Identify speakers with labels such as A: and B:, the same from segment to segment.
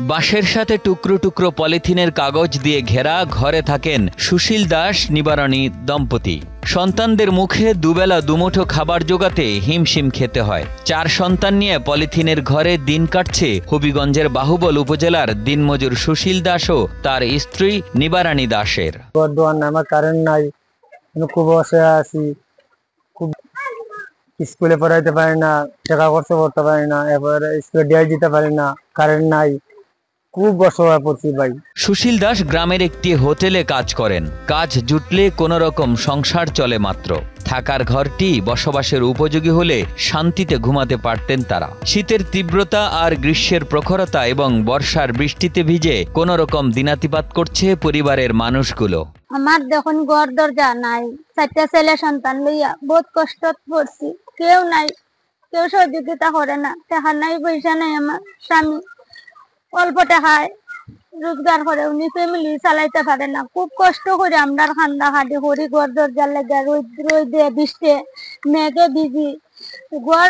A: বাঁশের সাথে টুকরো টুকরো পলিথিনের কাগজ দিয়ে ঘেরা ঘরে থাকেন সুশীল দাস নিবারণী দম্পতি। সন্তানদের মুখে দুবেলা দুমুঠো খাবার জোগাতে হিমশিম খেতে হয়। 4 সন্তান নিয়ে পলিথিনের ঘরে দিন কাটছে হবিগঞ্জের বাহুবল উপজেলার দিনমজুর সুশীল দাস ও তার স্ত্রী নিবারণী দাসের।
B: আমার কারেন্ট নাই, খুব অসহায় আছি, খুব স্কুলে পড়াইতে পারি না, টাকা খরচ করতে পারি না, এবার স্কুলে ডিআই দিতে পারি না, কারেন্ট নাই, খুব অসহায় পড়ছি ভাই।
A: সুশীল দাস গ্রামের একটি হোটেলে কাজ করেন। কাজ জুটলে কোনো রকম সংসার চলে মাত্র। থাকার ঘরটি বসবাসের উপযোগী হলে শান্তিতে ঘুমাতে পারতেন তারা। শীতের তীব্রতা আর গ্রীষ্মের প্রখরতা এবং বর্ষার বৃষ্টিতে ভিজে কোনো রকম দিনাতিপাত করছে পরিবারের মানুষগুলো।
C: আমার যখন ঘর দরজা নাই, 4টা ছেলে সন্তান লইয়া বহুত কষ্ট পড়ছি, কেউ নাই, কেউ সহযোগিতা করে না, টাকা নাই পয়সা নাই। আমার স্বামী অল্প টাকায় রোজগার করে, উনি ফ্যামিলি চালাইতে পারে না, খুব কষ্ট করে আমরা খান্দা খাটি করি। ঘর দরজার লেগে রোদে বৃষ্টি মেঘে ভিজি ঘর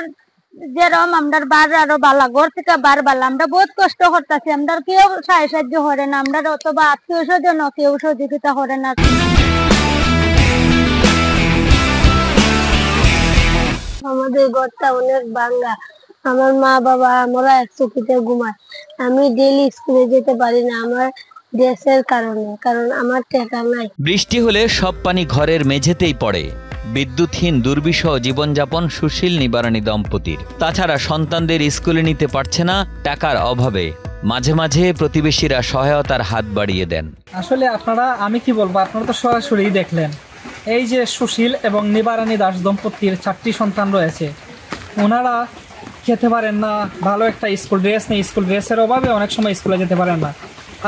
C: যেরকম আমরা বার আরো বালা, ঘর থেকে বার বালা, আমরা বহুত কষ্ট করতেছি। আমরা কেউ সাহায্য করে না, আমরা অথবা আত্মীয় স্বজন কেউ সহযোগিতা করে না। আমাদের ঘরটা অনেক ভাঙ্গা, আমার মা বাবা আমরা এক চকিতে ঘুমাই। আমি ডেইলি স্কুলে যেতে পারি না আমার দেশের কারণে, কারণ আমার টাকা নাই।
A: বৃষ্টি হলে সব পানি ঘরের মেঝেতেই পড়ে। বিদ্যুৎহীন দুর্বিষহ জীবনযাপন সুশীল নিবারণী দম্পতির। তাছাড়া সন্তানদের স্কুলে নিতে পারছে না টাকার অভাবে। মাঝে মাঝে প্রতিবেশীরা সহায়তার হাত বাড়িয়ে দেন।
D: আসলে আপনারা, আমি কি বলবো, আপনারা তো সরাসরি দেখলেন এই যে সুশীল এবং নিবারণী দাস দম্পতির 4টি সন্তান রয়েছে। ওনারা খেতে পারেন না, ভালো একটা স্কুল ড্রেস নেই, স্কুল ড্রেসের অভাবে অনেক সময় স্কুলে যেতে পারেন না।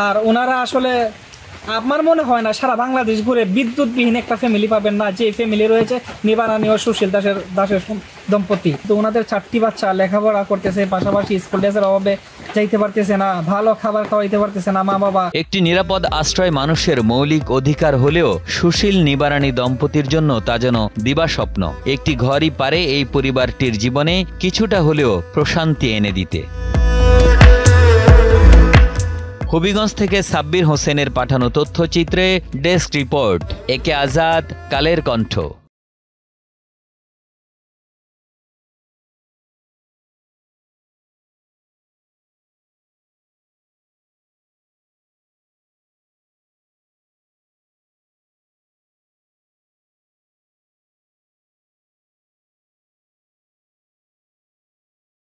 D: আর ওনারা আসলে আমার মনে হয় না সারা বাংলাদেশ ঘুরে বিদ্যুৎবিহীন একটা ফ্যামিলি পাবেন না, যে ফ্যামিলি রয়েছে নিবারণী ও সুশীল দাসের দম্পতি। তো ওনাদের 4টি বাচ্চা লেখাপড়া করতেছে, পাশাপাশি স্কুল ড্রেসের অভাবে যাইতে পারতেছে না, ভালো খাবার খাওয়াইতে পারতেছে না মা বাবা।
A: একটি নিরাপদ আশ্রয় মানুষের মৌলিক অধিকার হলেও সুশীল নিবারণী দম্পতির জন্য তা যেন দিবাস্বপ্ন। একটি ঘরই পারে এই পরিবারটির জীবনে কিছুটা হলেও প্রশান্তি এনে দিতে। হবিগঞ্জ থেকে সাব্বির হোসেনের পাঠানো তথ্যচিত্রে ডেস্ক রিপোর্ট, একে আজাদ, কালের কণ্ঠ।